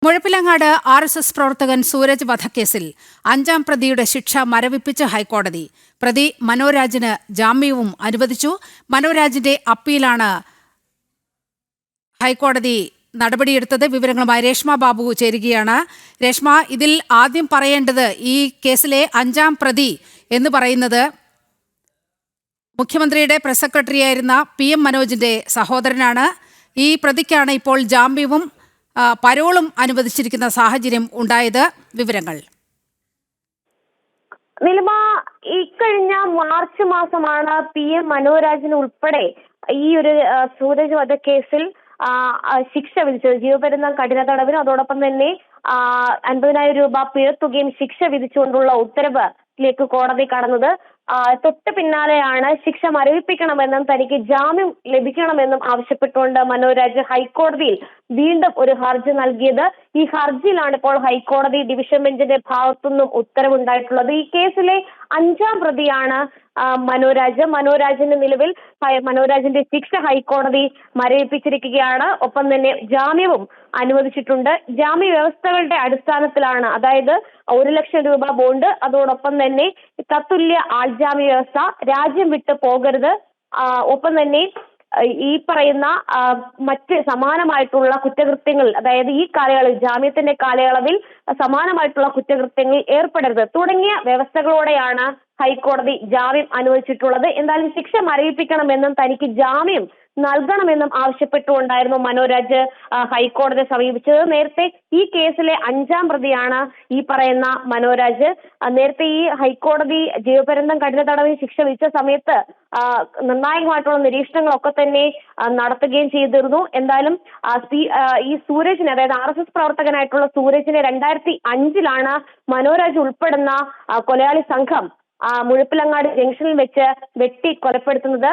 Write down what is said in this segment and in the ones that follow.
Muzhappilangad RSS പ്രവർത്തകൻ സൂരജ് വധക്കേസിൽ 5ാം പ്രതിയുടെ ശിക്ഷ മരവിപ്പിച്ച് ഹൈക്കോടതി. പ്രതി മനോരാജിന് ജാമ്യവും അനുവദിച്ചു. മനോരാജിന്റെ അപ്പീലാണ് ഹൈക്കോടതി നടപടിയെടുത്തത്. വിവരങ്ങളുമായി രേഷ്മ ബാബു ചേരുകയാണ്. രേഷ്മ, ഇതിൽ ആദ്യം പറയേണ്ടത് ഈ കേസിലെ 5ാം പ്രതി എന്ന് പറയുന്നത് മുഖ്യമന്ത്രിയുടെ പ്രസ് സെക്രട്ടറിയായിരുന്ന PM മനോജിന്റെ സഹോദരനാണ്. ഈ പ്രതിക്കാണ് ഇപ്പോൾ ജാമ്യവും പരോളും അനുവദിച്ചിരിക്കുന്ന സാഹചര്യം ഉണ്ടായത്. വിവരങ്ങൾ നിലമ ഇക്കഴിഞ്ഞ മാർച്ച് മാസമാണ് PM മനോരാജിന് ഉൾപ്പെടെ ഈ ഒരു സൂരജ് വധക്കേസിൽ ശിക്ഷ വിധിച്ചത്. ജീവപര്യന്തം കഠിന തടവിനും അതോടൊപ്പം തന്നെ 50,000 രൂപ പിഴത്തുകയും ശിക്ഷ വിധിച്ചുകൊണ്ടുള്ള ഉത്തരവിലേക്ക് കോടതി കടന്നത്. തൊട്ട് പിന്നാലെയാണ് ശിക്ഷ മരവിപ്പിക്കണമെന്നും തനിക്ക് ജാമ്യം ലഭിക്കണമെന്നും ആവശ്യപ്പെട്ടുകൊണ്ട് മനോരാജ് ഹൈക്കോടതിയിൽ വീണ്ടും ഒരു ഹർജി നൽകിയത്. ഈ ഹർജിയിലാണ് ഇപ്പോൾ ഹൈക്കോടതി ഡിവിഷൻ ബെഞ്ചിന്റെ ഭാഗത്തുനിന്നും ഉത്തരവുണ്ടായിട്ടുള്ളത്. ഈ കേസിലെ 5ാം പ്രതിയാണ് മനോരാജിന്റെ നിലവിൽ മനോരാജിന്റെ ശിക്ഷ ഹൈക്കോടതി മരവിപ്പിച്ചിരിക്കുകയാണ്. ഒപ്പം തന്നെ ജാമ്യവും അനുവദിച്ചിട്ടുണ്ട്. ജാമ്യ വ്യവസ്ഥകളുടെ അടിസ്ഥാനത്തിലാണ്, അതായത് 1 ലക്ഷം രൂപ ബോണ്ട്, അതോടൊപ്പം തന്നെ തത്തുല്യ ആൾജാമ്യ വ്യവസ്ഥ, രാജ്യം വിട്ടു പോകരുത്, ഒപ്പം തന്നെ ഈ പറയുന്ന മറ്റ് സമാനമായിട്ടുള്ള കുറ്റകൃത്യങ്ങൾ, അതായത് ഈ കാലയളവിൽ ജാമ്യത്തിന്റെ കാലയളവിൽ സമാനമായിട്ടുള്ള കുറ്റകൃത്യങ്ങളിൽ ഏർപ്പെടരുത് തുടങ്ങിയ വ്യവസ്ഥകളോടെയാണ് ഹൈക്കോടതി ജാമ്യം അനുവദിച്ചിട്ടുള്ളത്. എന്തായാലും ശിക്ഷ മരവിപ്പിക്കണമെന്നും തനിക്ക് ജാമ്യം നൽകണമെന്നും ആവശ്യപ്പെട്ടുകൊണ്ടായിരുന്നു മനോരാജ് ഹൈക്കോടതിയെ സമീപിച്ചത്. നേരത്തെ ഈ കേസിലെ 5ാം പ്രതിയാണ് ഈ പറയുന്ന മനോരാജ്. നേരത്തെ ഈ ഹൈക്കോടതി ജീവപര്യന്തം കഠിന തടവിന് ശിക്ഷ വിധിച്ച സമയത്ത് നിർണായകമായിട്ടുള്ള നിരീക്ഷണങ്ങളൊക്കെ തന്നെ നടത്തുകയും ചെയ്തിരുന്നു. എന്തായാലും ഈ സൂരജിനെ, അതായത് RSS പ്രവർത്തകനായിട്ടുള്ള സൂരജിനെ 2005 മനോരാജ് ഉൾപ്പെടുന്ന കൊലയാളി സംഘം മുഴപ്പിലങ്ങാട് ജംഗ്ഷനിൽ വെച്ച് വെട്ടി കൊലപ്പെടുത്തുന്നത്.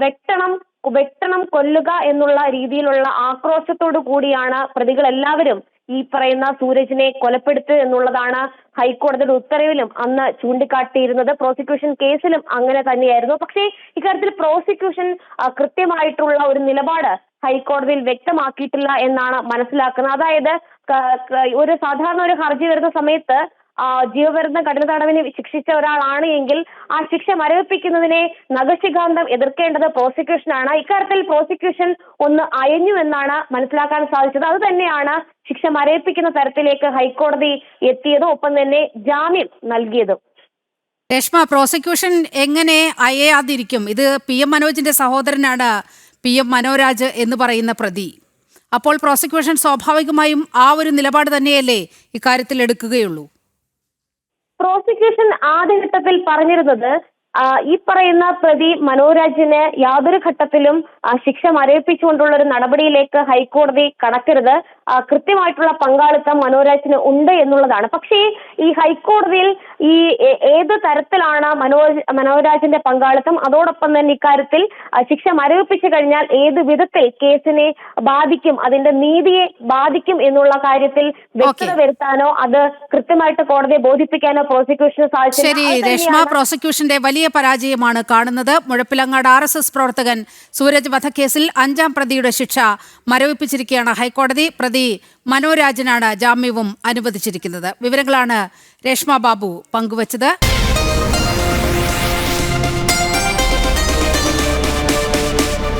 വെട്ടണം കൊല്ലുക എന്നുള്ള രീതിയിലുള്ള ആക്രോശത്തോടു കൂടിയാണ് പ്രതികൾ എല്ലാവരും ഈ പറയുന്ന സൂരജിനെ കൊലപ്പെടുത്തുക എന്നുള്ളതാണ് ഹൈക്കോടതിയുടെ ഉത്തരവിലും അന്ന് ചൂണ്ടിക്കാട്ടിയിരുന്നത്. പ്രോസിക്യൂഷൻ കേസിലും അങ്ങനെ തന്നെയായിരുന്നു. പക്ഷേ ഇക്കാര്യത്തിൽ പ്രോസിക്യൂഷൻ കൃത്യമായിട്ടുള്ള ഒരു നിലപാട് ഹൈക്കോടതിയിൽ വ്യക്തമാക്കിയിട്ടില്ല എന്നാണ് മനസ്സിലാക്കുന്നത്. അതായത് ഒരു സാധാരണ ഒരു ഹർജി വരുന്ന സമയത്ത് ജീവപര്യന്തം കഠിന തടവിന് ശിക്ഷിച്ച ഒരാളാണ് എങ്കിൽ ആ ശിക്ഷ മരവിപ്പിക്കുന്നതിനെ നഖശിഖാന്തം എതിർക്കേണ്ടത് പ്രോസിക്യൂഷനാണ്. ഇക്കാര്യത്തിൽ പ്രോസിക്യൂഷൻ ഒന്ന് അയഞ്ഞു എന്നാണ് മനസ്സിലാക്കാൻ സാധിച്ചത്. അത് തന്നെയാണ് ശിക്ഷ മരവിപ്പിക്കുന്ന തരത്തിലേക്ക് ഹൈക്കോടതി എത്തിയതും ഒപ്പം തന്നെ ജാമ്യം നൽകിയതും. രേഷ്മ, പ്രോസിക്യൂഷൻ എങ്ങനെ അയയാതിരിക്കും? ഇത് PM മനോജിന്റെ സഹോദരനാണ് PM മനോരാജ് എന്ന് പറയുന്ന പ്രതി. അപ്പോൾ പ്രോസിക്യൂഷൻ സ്വാഭാവികമായും ആ ഒരു നിലപാട് തന്നെയല്ലേ ഇക്കാര്യത്തിൽ എടുക്കുകയുള്ളൂ? പ്രോസിക്യൂഷൻ ആദ്യഘട്ടത്തിൽ പറഞ്ഞിരുന്നത് ഈ പറയുന്ന പ്രതി മനോരാജിന് യാതൊരു ഘട്ടത്തിലും ശിക്ഷ മരവിപ്പിച്ചുകൊണ്ടുള്ള ഒരു നടപടിയിലേക്ക് ഹൈക്കോടതി കടക്കരുത്, കൃത്യമായിട്ടുള്ള പങ്കാളിത്തം മനോരാജിന് ഉണ്ട് എന്നുള്ളതാണ്. പക്ഷേ ഈ ഹൈക്കോടതിയിൽ ഈ ഏത് തരത്തിലാണ് മനോരാജിന്റെ പങ്കാളിത്തം, അതോടൊപ്പം തന്നെ ഇക്കാര്യത്തിൽ ശിക്ഷ മരവിപ്പിച്ചു കഴിഞ്ഞാൽ ഏത് വിധത്തിൽ കേസിനെ ബാധിക്കും, അതിന്റെ നീതിയെ ബാധിക്കും എന്നുള്ള കാര്യത്തിൽ വ്യക്തത വരുത്താനോ അത് കൃത്യമായിട്ട് കോടതിയെ ബോധിപ്പിക്കാനോ പ്രോസിക്യൂഷന് സാധിച്ചില്ല. പ്രോസിക്യൂഷന്റെ വലിയ പരാജയമാണ് കാണുന്നത്. മുഴപ്പിലങ്ങാട് RSS പ്രവർത്തകൻ സൂരജ് വധക്കേസിൽ 5ാം പ്രതിയുടെ ശിക്ഷ മരവിപ്പിച്ചിരിക്കുകയാണ് ഹൈക്കോടതി. പ്രതി മനോരാജിനാണ് ജാമ്യവും അനുവദിച്ചിരിക്കുന്നത്. വിവരങ്ങളാണ് രേഷ്മ ബാബു പങ്കുവച്ചത്.